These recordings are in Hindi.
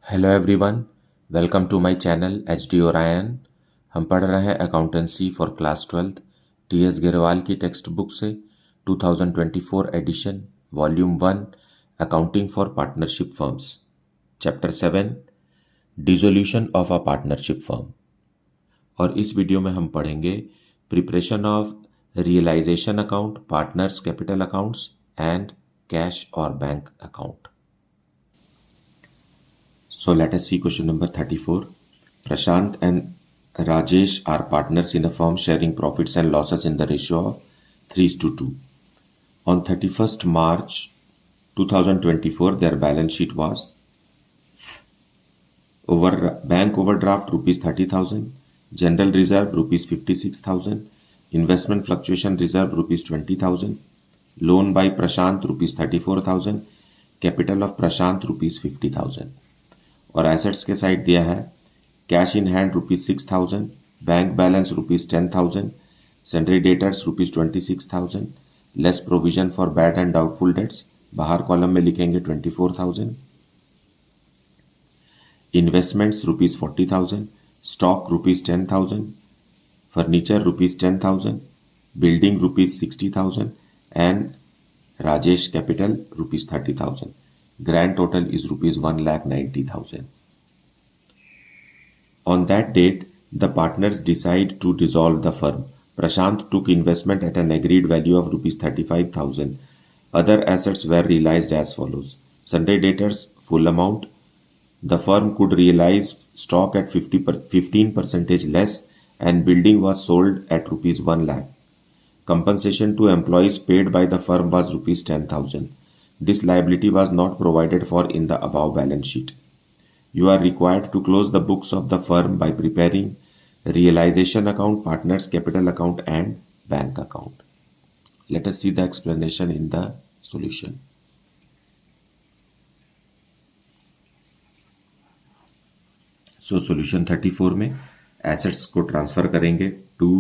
Hello everyone, welcome to my channel H D Orion. हम पढ़ रहे हैं accountancy for class 12 T S Grewal की टेक्स्ट बुक से 2024 edition volume 1 accounting for partnership firms, chapter 7 dissolution of a partnership firm. और इस वीडियो में हम पढ़ेंगे preparation of realisation account, partners capital accounts and cash और bank account. So let us see question number 34. Prashant and Rajesh are partners in a firm sharing profits and losses in the ratio of 3:2. On 31st March 2024, their balance sheet was bank overdraft rupees 30,000, general reserve rupees 56,000, investment fluctuation reserve rupees 20,000, loan by Prashant rupees 34,000, capital of Prashant rupees 50,000. और एसेट्स के साइड दिया है cash in hand rupees 6,000, bank balance rupees 10,000, sundry debtors rupees 26,000, less provision for bad and doubtful debts, बाहर कॉलम में लिखेंगे 24,000, investments rupees 40,000, stock rupees 10,000, furniture rupees 10,000, building rupees 60,000 and Rajesh capital rupees 30,000. Grand total is rupees 1,90,000. On that date, the partners decide to dissolve the firm. Prashant took investment at an agreed value of rupees 35,000. Other assets were realized as follows. Sunday debtors, full amount. The firm could realize stock at 15% less and building was sold at rupees 1 lakh. Compensation to employees paid by the firm was rupees 10,000. This liability was not provided for in the above balance sheet. You are required to close the books of the firm by preparing realization account, partners capital account and bank account. Let us see the explanation in the solution. So solution 34 में assets को ट्रांसफर करेंगे to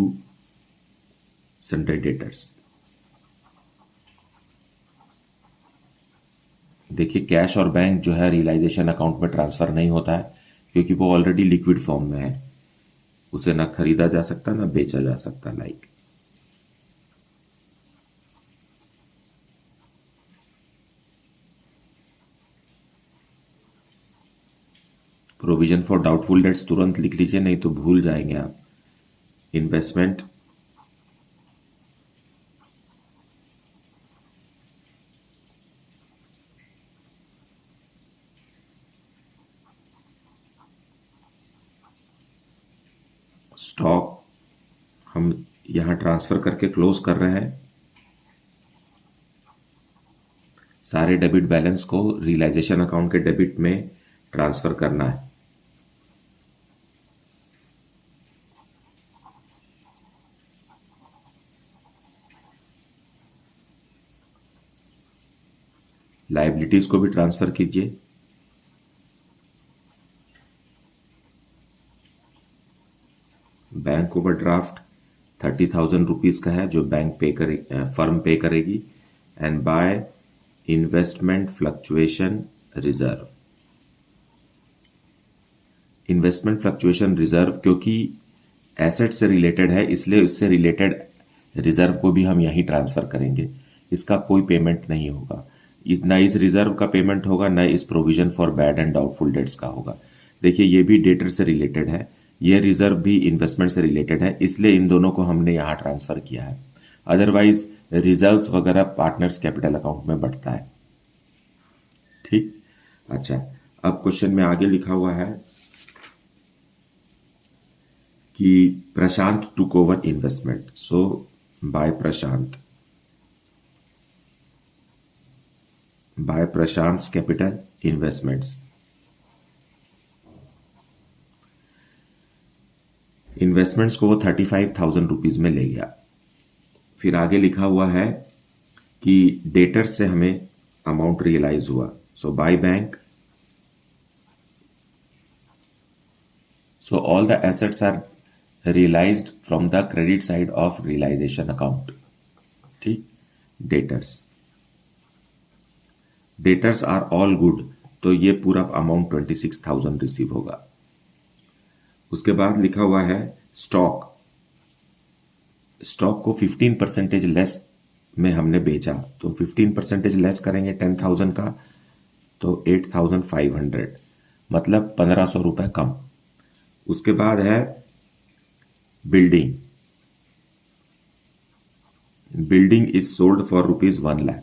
sundry debtors. देखिए कैश और बैंक जो है रियलाइजेशन अकाउंट में ट्रांसफर नहीं होता है क्योंकि वो ऑलरेडी लिक्विड फॉर्म में है, उसे ना खरीदा जा सकता ना बेचा जा सकता. Like provision for doubtful dates तुरंत लिख लीजिए, नहीं तो भूल जाएंगे आप. इन्वेस्टमेंट स्टॉक हम यहां ट्रांसफर करके क्लोज कर रहे हैं. सारे डेबिट बैलेंस को रियलाइजेशन अकाउंट के डेबिट में ट्रांसफर करना है. लायबिलिटीज को भी ट्रांसफर कीजिए. बैंक ओवरड्राफ्ट 30,000 रुपीज का है जो बैंक पे करे, फर्म पे करेगी. And by investment fluctuation reserve. Investment fluctuation reserve क्योंकि एसेट से रिलेटेड है इसलिए इससे रिलेटेड रिजर्व को भी हम यहीं ट्रांसफर करेंगे. इसका कोई पेमेंट नहीं होगा, ना इस रिजर्व का पेमेंट होगा, ना इस provision for bad and doubtful debts का होगा. देखिए ये भी डेटर से रिलेटेड है, ये रिजर्व भी इन्वेस्टमेंट से रिलेटेड है, इसलिए इन दोनों को हमने यहाँ ट्रांसफर किया है. अदरवाइज रिजर्व्स वगैरह पार्टनर्स कैपिटल अकाउंट में बढ़ता है. ठीक, अच्छा. अब क्वेश्चन में आगे लिखा हुआ है कि प्रशांत टुक ओवर इन्वेस्टमेंट. सो बाय प्रशांत कैपिटल इन्वेस्टमेंट्स. इन्वेस्टमेंट्स को वो 35,000 रुपीज में ले गया. फिर आगे लिखा हुआ है कि डेटर्स से हमें अमाउंट रियलाइज हुआ. So by bank. So all the assets are realised from the credit side of realisation account. ठीक. Debtors are all good. तो ये पूरा अमाउंट 26,000 रिसीव होगा। उसके बाद लिखा हुआ है स्टॉक को 15% लेस में हमने बेचा, तो 15% लेस करेंगे 10,000 का तो 8,500, मतलब 1,500 रुपये कम। उसके बाद है building is sold for ₹1,00,000।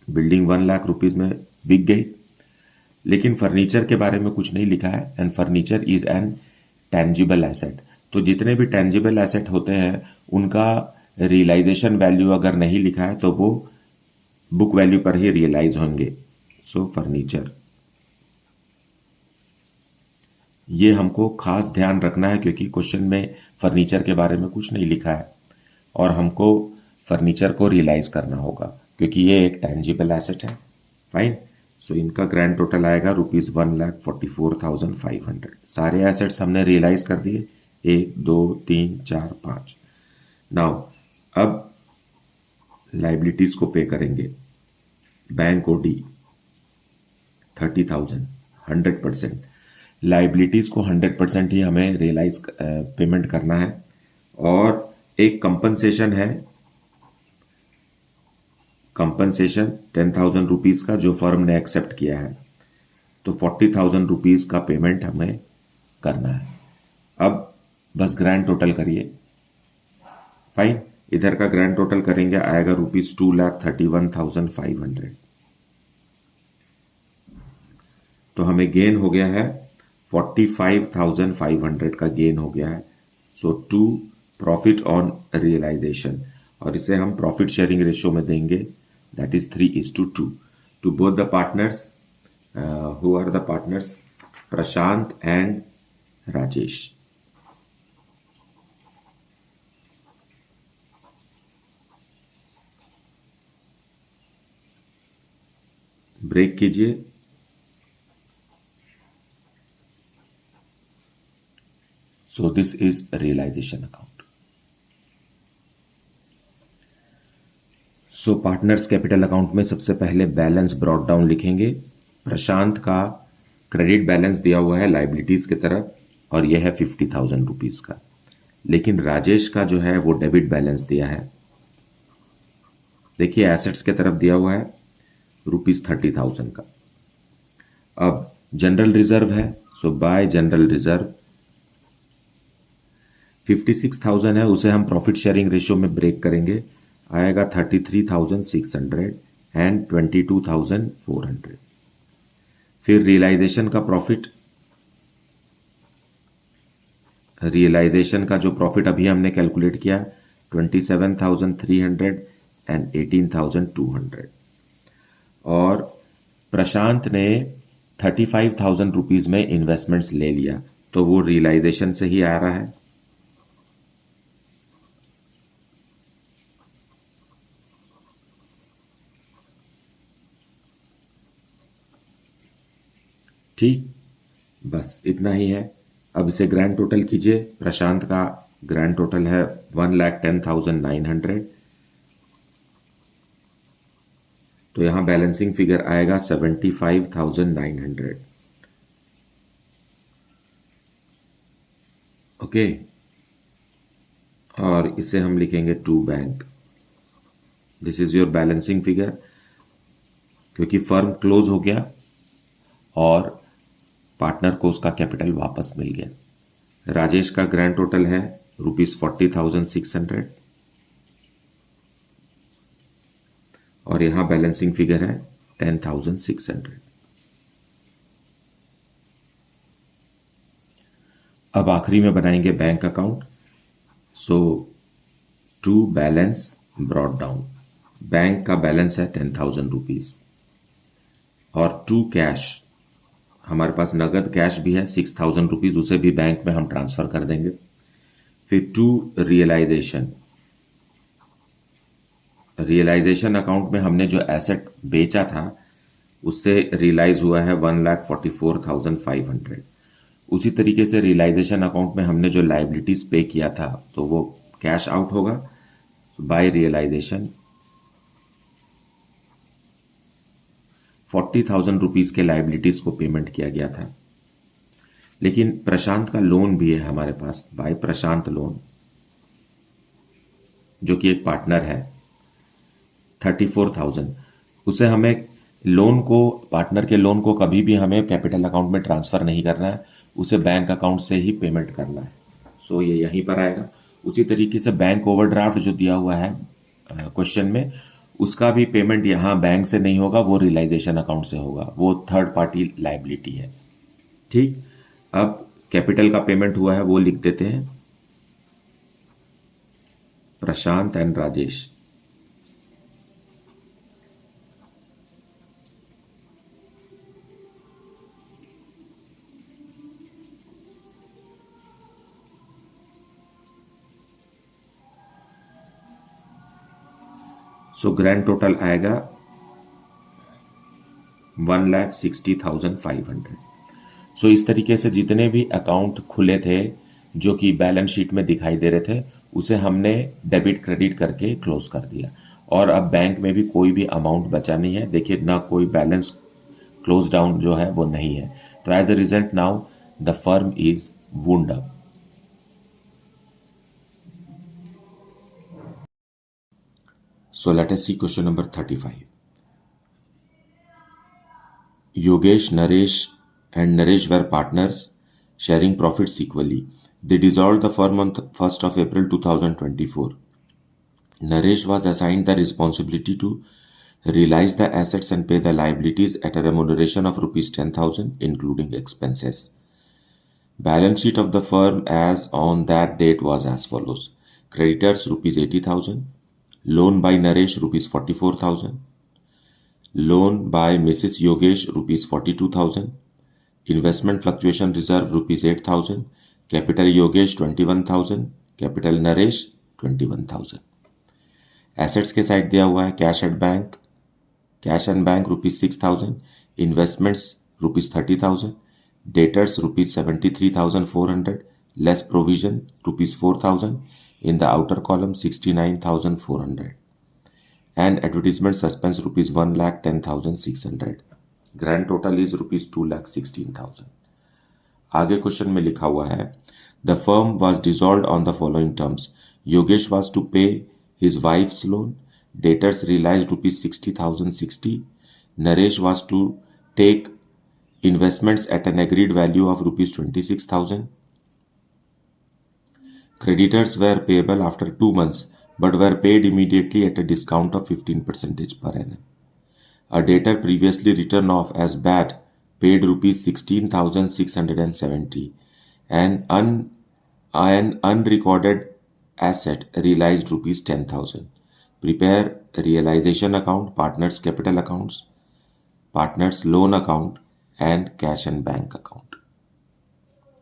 Building 1,00,000 rupees में बिक गई, लेकिन फर्नीचर के बारे में कुछ नहीं लिखा है। And furniture is an tangible asset, तो जितने भी टेंजिबल एसेट होते हैं उनका रियलाइजेशन वैल्यू अगर नहीं लिखा है तो वो बुक वैल्यू पर ही रियलाइज होंगे। सो फर्नीचर, ये हमको खास ध्यान रखना है क्योंकि क्वेश्चन में फर्नीचर के बारे में कुछ नहीं लिखा है और हमको फर्नीचर को रियलाइज करना होगा क्योंकि ये एक टेंजिबल एसेट है। फाइन। सो इनका ग्रैंड टोटल आएगा ₹1,44,500। सारे एसेट्स हमने रियलाइज कर दिए, 1 2 3 4 5। नाउ अब लाइबिलिटीज को पे करेंगे। Bank OD 30,000, 100%। लाइबिलिटीज को 100% ही हमें रियलाइज पेमेंट करना है। और एक कंपनसेशन है, कंपनसेशन 10,000 रुपीज का जो फर्म ने एक्सेप्ट किया है, तो 40,000 रुपीज का पेमेंट हमें करना है। अब बस ग्रैंड टोटल करिए। फाइन। इधर का ग्रैंड टोटल करेंगे, आएगा ₹2,31,500। तो हमें गेन हो गया है 45,500 का गेन हो गया है। So to profit on realization, और इसे हम प्रॉफिट शेयरिंग रेशियो में देंगे, that is 3:2 to both the partners. Who are the partners? Prashant and Rajesh. Break कीजिए। So this is realization account. So partners capital account में सबसे पहले बैलेंस ब्रॉट डाउन लिखेंगे। प्रशांत का क्रेडिट बैलेंस दिया हुआ है लाइबिलिटीज की तरफ और यह है 50,000 रुपीज का, लेकिन राजेश का जो है वो डेबिट बैलेंस दिया है। देखिए एसेट्स की तरफ दिया हुआ है ₹30,000 का। अब जनरल रिजर्व है, सो बाय जनरल रिजर्व 56,000 है, उसे हम प्रॉफिट शेयरिंग रेशियो में ब्रेक करेंगे, आएगा 33,600 एंड 22,400। फिर रियलाइजेशन का प्रॉफिट, रियलाइजेशन का जो प्रॉफिट अभी हमने कैलकुलेट किया 27,300 एंड 18,200। और प्रशांत ने 35,000 रुपीज में इन्वेस्टमेंट्स ले लिया, तो वो रियलाइजेशन से ही आ रहा है। ठीक, बस इतना ही है। अब इसे ग्रैंड टोटल कीजिए। प्रशांत का ग्रैंड टोटल है 1,10,900, तो यहां बैलेंसिंग फिगर आएगा 75,900। ओके, और इसे हम लिखेंगे to bank. This is your balancing figure, क्योंकि फर्म क्लोज हो गया और पार्टनर को उसका कैपिटल वापस मिल गया। राजेश का ग्रैंड टोटल है ₹40,600 और यहां बैलेंसिंग फिगर है 10,600। अब आखिरी में बनाएंगे bank account. So to balance brought down, bank का बैलेंस है 10,000 रुपीज और टू कैश, हमारे पास नगद कैश भी है 6,000 रुपीज, उसे भी बैंक में हम ट्रांसफर कर देंगे। फिर टू रियलाइजेशन, रियलाइजेशन अकाउंट में हमने जो एसेट बेचा था उससे रियलाइज हुआ है 1,44,500। उसी तरीके से रियलाइजेशन अकाउंट में हमने जो लाइबिलिटीज पे किया था तो वो कैश आउट होगा बाय रियलाइजेशन। 40,000 रुपीज़ के लाइबिलिटीज़ को पेमेंट किया गया था। लेकिन प्रशांत का लोन भी है हमारे पास, बाय प्रशांत लोन, जो कि एक पार्टनर है, 34,000। उसे हमें लोन को, पार्टनर के लोन को कभी भी हमें कैपिटल अकाउंट में ट्रांसफ़र नहीं करना है, उसे बैंक अकाउंट से ही पेमेंट करना है। सो ये यहीं पर आएगा। उसी तरीके से बैंक ओवरड्राफ्ट जो दिया हुआ है क्वेश्चन में, उसका भी पेमेंट यहाँ बैंक से नहीं होगा, वो रियलाइजेशन अकाउंट से होगा, वो थर्ड पार्टी लाइबिलिटी है। ठीक, अब कैपिटल का पेमेंट हुआ है वो लिख देते हैं, Prashant and Rajesh. So grand total आएगा 1,60,500। सो इस तरीके से जितने भी अकाउंट खुले थे जो कि बैलेंस शीट में दिखाई दे रहे थे, उसे हमने डेबिट क्रेडिट करके क्लोज कर दिया। और अब बैंक में भी कोई भी अमाउंट बचा नहीं है, देखिए ना, कोई बैलेंस क्लोज डाउन जो है वो नहीं है। तो as a result now the firm is wound up. So let us see question number 35. Yogesh, Naresh and Naresh were partners sharing profits equally. They dissolved the firm on 1st of April 2024. Naresh was assigned the responsibility to realize the assets and pay the liabilities at a remuneration of rupees 10,000 including expenses. Balance sheet of the firm as on that date was as follows. Creditors rupees 80,000. Loan by Naresh rupees 44,000. Loan by Mrs. Yogesh rupees 42,000. Investment fluctuation reserve rupees 8,000. Capital Yogesh 21,000. Capital Naresh 21,000. Assets के साइड दिया हुआ है, cash at bank, cash and bank rupees 6,000, investments rupees 30,000, debtors rupees 73,400, less provision rupees 4,000, in the outer column 69,400, and advertisement suspense rupees 1,10,600. Grand total is rupees 2,16,000. आगे क्वेश्चन में लिखा हुआ है, the firm was dissolved on the following terms. Yogesh was to pay his wife's loan, debtors realized rupees 60,060. Naresh was to take investments at an agreed value of rupees 26,000. Creditors were payable after 2 months but were paid immediately at a discount of 15% per annum. A debtor previously written off as bad paid rupees 16,670 and an unrecorded asset realized rupees 10,000. Prepare realization account, partners capital accounts, partners loan account and cash and bank account.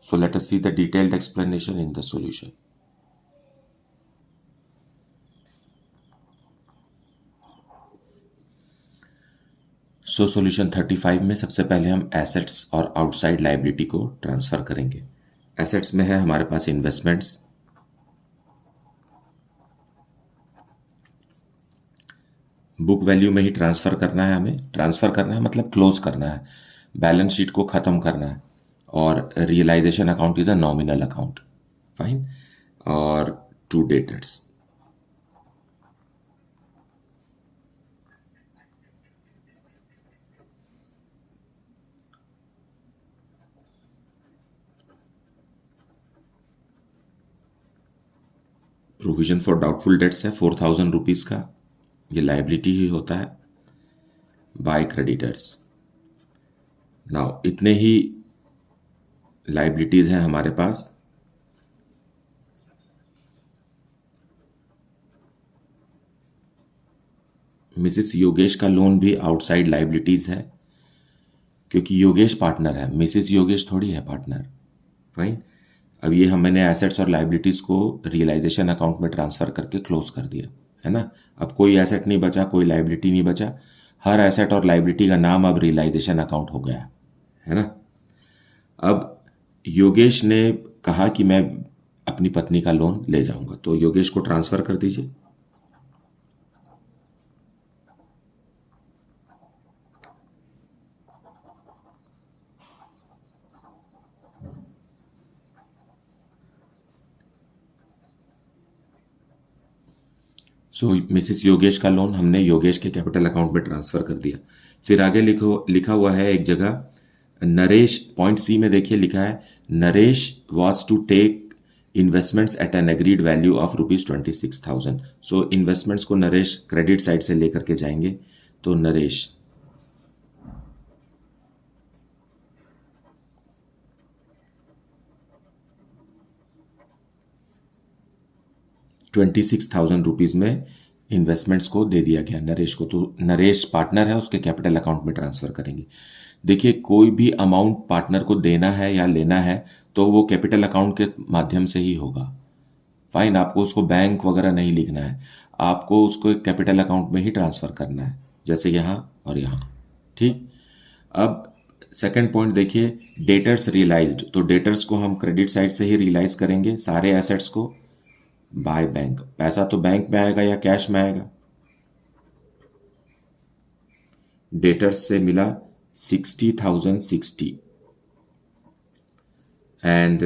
So let us see the detailed explanation in the solution. So solution 35 में सबसे पहले हम एसेट्स और आउटसाइड लाइबिलिटी को ट्रांसफर करेंगे। एसेट्स में है हमारे पास इन्वेस्टमेंट्स, बुक वैल्यू में ही ट्रांसफर करना है, हमें ट्रांसफर करना है मतलब क्लोज करना है, बैलेंस शीट को खत्म करना है। और realisation account is a nominal account, fine. और to debtors, provision for doubtful debts है 4,000 रुपीज़ का, ये लाइबिलिटी ही होता है, बाय क्रेडिटर्स। नाउ इतने ही लाइबिलिटीज हैं हमारे पास। मिसेस योगेश का लोन भी आउटसाइड लाइबिलिटीज है क्योंकि योगेश पार्टनर है, मिसेस योगेश थोड़ी है पार्टनर, फाइन। अब ये मैंने एसेट्स और लाइबिलिटीज को रियलाइजेशन अकाउंट में ट्रांसफर करके क्लोज कर दिया है ना। अब कोई एसेट नहीं बचा, कोई लाइबिलिटी नहीं बचा, हर एसेट और लाइबिलिटी का नाम अब रियलाइजेशन अकाउंट हो गया है ना। अब योगेश ने कहा कि मैं अपनी पत्नी का लोन ले जाऊंगा, तो योगेश को ट्रांसफर कर दीजिए। सो मिसेस योगेश का लोन हमने योगेश के कैपिटल अकाउंट में ट्रांसफर कर दिया। फिर आगे लिखा हुआ है एक जगह, नरेश, पॉइंट सी में देखिए लिखा है, Naresh was to take investments at an agreed value of ₹26,000। So investments को नरेश क्रेडिट साइड से लेकर के जाएंगे। तो नरेश 26,000 रुपीज़ में इन्वेस्टमेंट्स को दे दिया गया नरेश को। तो नरेश पार्टनर है, उसके कैपिटल अकाउंट में ट्रांसफ़र करेंगे। देखिए कोई भी अमाउंट पार्टनर को देना है या लेना है तो वो कैपिटल अकाउंट के माध्यम से ही होगा। फाइन, आपको उसको बैंक वगैरह नहीं लिखना है, आपको उसको एक कैपिटल अकाउंट में ही ट्रांसफ़र करना है, जैसे यहाँ और यहाँ। ठीक, अब सेकंड पॉइंट देखिए, डेटर्स रियलाइज्ड। तो डेटर्स को हम क्रेडिट साइड से ही रियलाइज करेंगे, सारे एसेट्स को बाय बैंक। पैसा तो बैंक में आएगा या कैश में आएगा? डेटर्स से मिला 60,060 and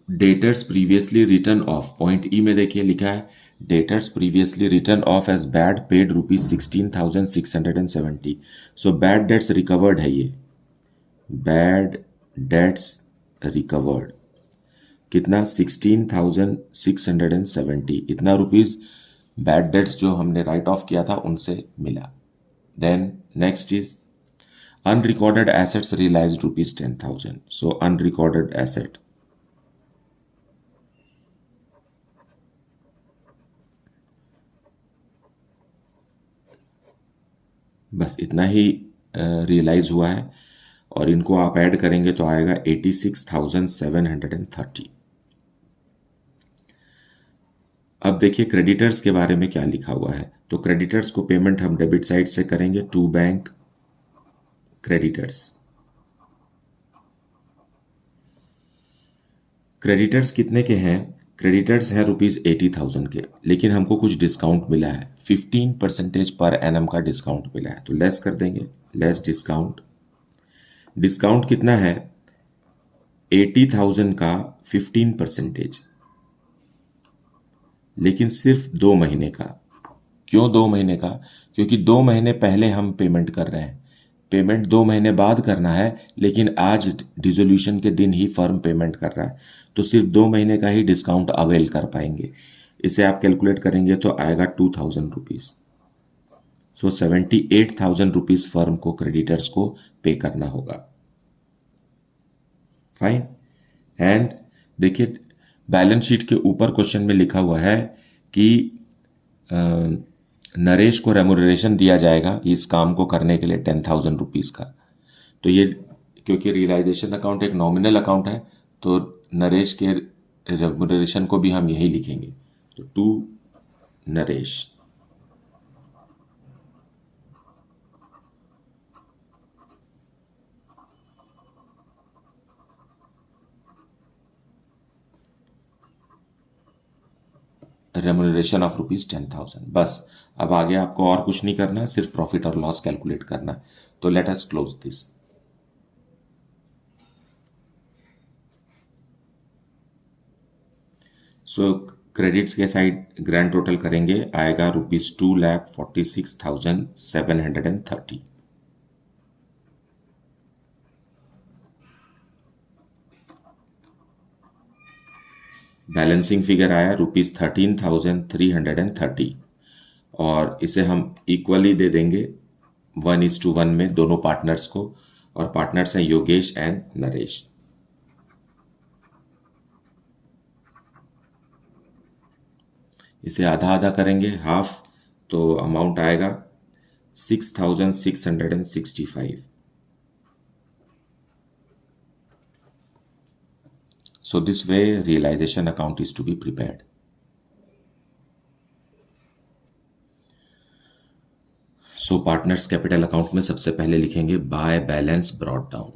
debtors previously written off, point E में देखिए लिखा है, debtors previously written off as bad paid ₹16,670। So bad debts recovered है, ये बैड डेट्स रिकवर्ड कितना? 16,670, इतना रुपीज बैड डेट्स जो हमने राइट ऑफ किया था उनसे मिला। Then next is unrecorded assets realised ₹10,000। So unrecorded asset, बस इतना ही रियलाइज हुआ है, और इनको आप ऐड करेंगे तो आएगा 86,730। अब देखिए क्रेडिटर्स के बारे में क्या लिखा हुआ है। तो क्रेडिटर्स को पेमेंट हम डेबिट साइड से करेंगे, टू बैंक क्रेडिटर्स। क्रेडिटर्स कितने के हैं? क्रेडिटर्स हैं ₹80,000 के, लेकिन हमको कुछ डिस्काउंट मिला है, 15% पर एनम का डिस्काउंट मिला है, तो लेस कर देंगे, लेस डिस्काउंट। डिस्काउंट कितना है? 80,000 का 15%, लेकिन सिर्फ 2 महीने का। क्यों 2 महीने का? क्योंकि 2 महीने पहले हम पेमेंट कर रहे हैं, पेमेंट 2 महीने बाद करना है, लेकिन आज डिसोल्यूशन के दिन ही फर्म पेमेंट कर रहा है, तो सिर्फ 2 महीने का ही डिस्काउंट अवेल कर पाएंगे। इसे आप कैलकुलेट करेंगे तो आएगा 2,000 रुपीज़। सो 78,000 रुपीज़ फर्म को क्रेडिटर्स को पे करना होगा। फाइन, एंड देखिए बैलेंस शीट के ऊपर क्वेश्चन में लिखा हुआ है कि नरेश को रेमुनरेशन दिया जाएगा इस काम को करने के लिए 10,000 रुपीज़ का। तो ये क्योंकि रियलाइजेशन अकाउंट एक नॉमिनल अकाउंट है, तो नरेश के रेमुनरेशन को भी हम यही लिखेंगे, तो टू नरेश। Remuneration of ₹10,000। बस अब आगे आपको और कुछ नहीं करना है, सिर्फ प्रॉफिट और लॉस कैलकुलेट करना है। तो let us close this. So credits के साइड ग्रैंड टोटल करेंगे, आएगा ₹2,46,730। बैलेंसिंग फिगर आया ₹13,330, और इसे हम इक्वली दे देंगे 1:1 में दोनों पार्टनर्स को, और पार्टनर्स हैं योगेश एंड नरेश। इसे आधा आधा करेंगे, हाफ, तो अमाउंट आएगा 6,665। So this way realization account is to be prepared. So partners capital account में सबसे पहले लिखेंगे बाय बैलेंस ब्रॉट डाउन।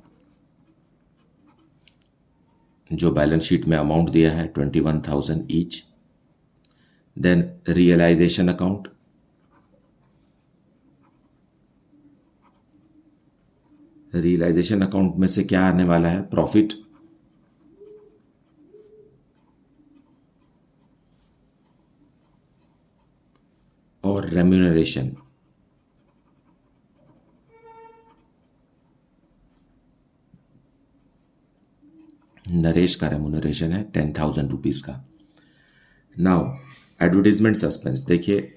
जो बैलेंस शीट में अमाउंट दिया है 21,000 each. Then realisation account, realisation account में से क्या आने वाला है? प्रॉफिट। और रेम्यूनरेशन, नरेश का रेम्यूनरेशन है 10,000 रुपीज का। नाउ एडवर्टीजमेंट सस्पेंस देखिए,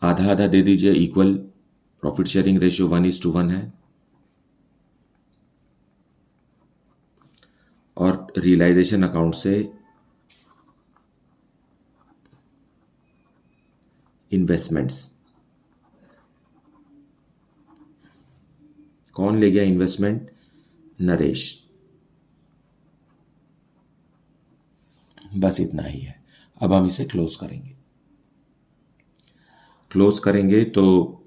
आधा आधा दे दीजिए, इक्वल प्रॉफिट शेयरिंग रेशियो 1:1 है। और रियलाइजेशन अकाउंट से इन्वेस्टमेंट्स, कौन ले गया इन्वेस्टमेंट? नरेश। बस इतना ही है। अब हम इसे क्लोज करेंगे। क्लोज करेंगे तो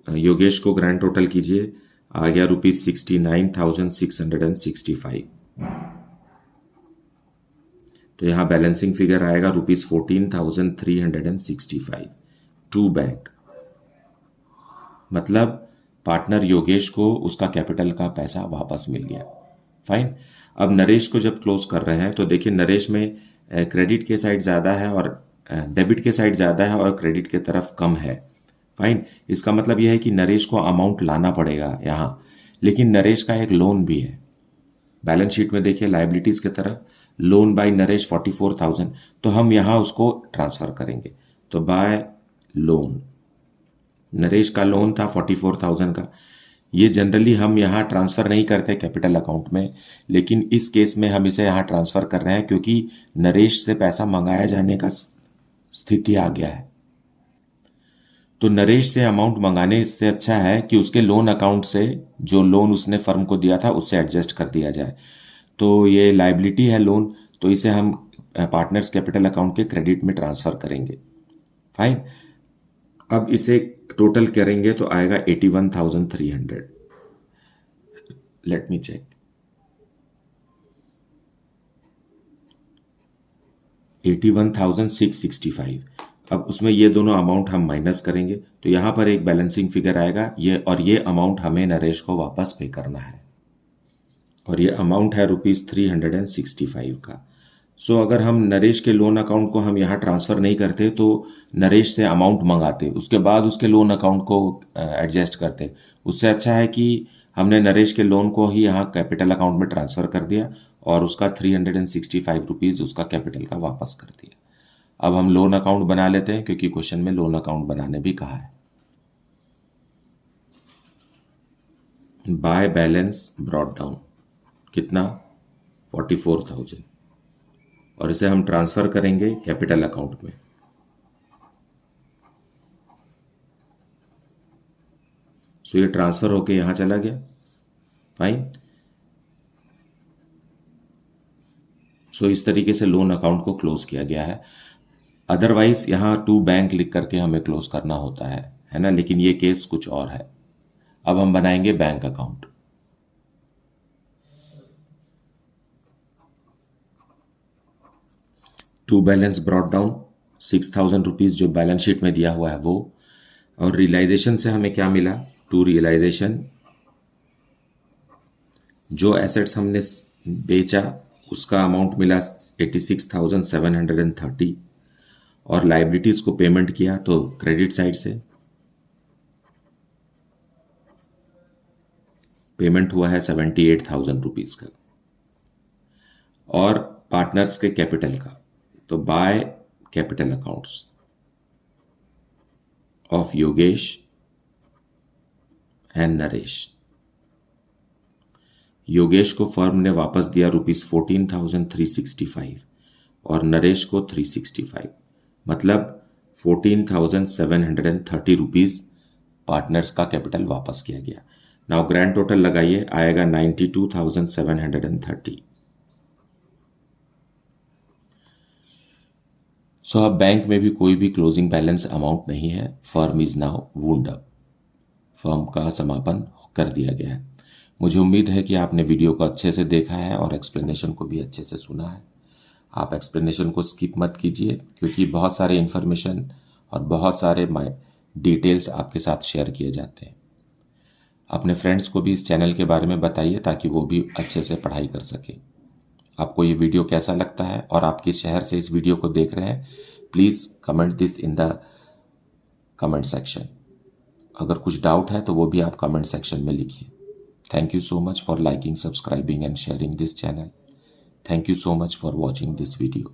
योगेश को ग्रैंड टोटल कीजिए, आ गया ₹69,665। तो यहां बैलेंसिंग फिगर आएगा ₹14,365 टू बैंक। मतलब पार्टनर योगेश को उसका कैपिटल का पैसा वापस मिल गया। फाइन। अब नरेश को जब क्लोज कर रहे हैं तो देखिए, नरेश में क्रेडिट के साइड ज़्यादा है और डेबिट के साइड ज़्यादा है और क्रेडिट के तरफ कम है। फाइन। इसका मतलब यह है कि नरेश को अमाउंट लाना पड़ेगा यहाँ, लेकिन नरेश का एक लोन भी है। बैलेंस शीट में देखिए, लाइबिलिटीज़ की तरफ लोन बाय नरेश 44,000, तो हम यहाँ उसको ट्रांसफ़र करेंगे। तो बाय लोन, नरेश का लोन था 44,000 का। ये जनरली हम यहाँ ट्रांसफ़र नहीं करते कैपिटल अकाउंट में, लेकिन इस केस में हम इसे यहाँ ट्रांसफ़र कर रहे हैं क्योंकि नरेश से पैसा मंगाया जाने का स्थिति आ गया है। तो नरेश से अमाउंट मंगाने से अच्छा है कि उसके लोन अकाउंट से जो लोन उसने फर्म को दिया था उससे एडजस्ट कर दिया जाए। तो ये लाइबिलिटी है लोन, तो इसे हम पार्टनर्स कैपिटल अकाउंट के क्रेडिट में ट्रांसफ़र करेंगे। फाइन। अब इसे टोटल करेंगे तो आएगा 81,300। Let me check, 81,665। अब उसमें ये दोनों अमाउंट हम माइनस करेंगे तो यहाँ पर एक बैलेंसिंग फिगर आएगा, ये और ये अमाउंट हमें नरेश को वापस पे करना है, और ये अमाउंट है ₹365 का। सो अगर हम नरेश के लोन अकाउंट को हम यहाँ ट्रांसफ़र नहीं करते तो नरेश से अमाउंट मंगाते, उसके बाद उसके लोन अकाउंट को एडजस्ट करते, उससे अच्छा है कि हमने नरेश के लोन को ही यहाँ कैपिटल अकाउंट में ट्रांसफ़र कर दिया और उसका ₹365 उसका कैपिटल का वापस कर दिया। अब हम लोन अकाउंट बना लेते हैं क्योंकि क्वेश्चन में लोन अकाउंट बनाने भी कहा है। बाय बैलेंस ब्रॉट डाउन कितना? 44,000, और इसे हम ट्रांसफ़र करेंगे कैपिटल अकाउंट में। सो ये ट्रांसफ़र होके यहाँ चला गया। फाइन। सो इस तरीके से लोन अकाउंट को क्लोज किया गया है। अदरवाइज यहाँ टू बैंक लिख करके हमें क्लोज करना होता है ना, लेकिन ये केस कुछ और है। अब हम बनाएंगे bank account. To balance brought down, 6,000 rupees जो बैलेंस शीट में दिया हुआ है वो, और रियलाइजेशन से हमें क्या मिला? टू रियलाइजेशन, जो एसेट्स हमने बेचा उसका अमाउंट मिला 86,730, और लाइबिलिटीज़ को पेमेंट किया तो क्रेडिट साइड से पेमेंट हुआ है 78,000 रुपीज़ का, और पार्टनर्स के कैपिटल का तो by capital accounts of Yogesh and Naresh. Yogesh को फर्म ने वापस दिया ₹14,365 और नरेश को 365, मतलब 14,730 रुपीज़ पार्टनर्स का कैपिटल वापस किया गया। नाउ ग्रैंड टोटल लगाइए, आएगा 92,730। सो अब बैंक में भी कोई भी क्लोजिंग बैलेंस अमाउंट नहीं है। Firm is now wound up, firm का समापन कर दिया गया है। मुझे उम्मीद है कि आपने वीडियो को अच्छे से देखा है और एक्सप्लेनेशन को भी अच्छे से सुना है। आप एक्सप्लेनेशन को स्किप मत कीजिए क्योंकि बहुत सारे इन्फॉर्मेशन और बहुत सारे डिटेल्स आपके साथ शेयर किए जाते हैं। अपने फ्रेंड्स को भी इस चैनल के बारे में बताइए ताकि वो भी अच्छे से पढ़ाई कर सकें। आपको ये वीडियो कैसा लगता है और आप किस शहर से इस वीडियो को देख रहे हैं, please comment this in the comment section. अगर कुछ डाउट है तो वो भी आप कमेंट सेक्शन में लिखिए। Thank you so much for liking, subscribing and sharing this channel. Thank you so much for watching this video.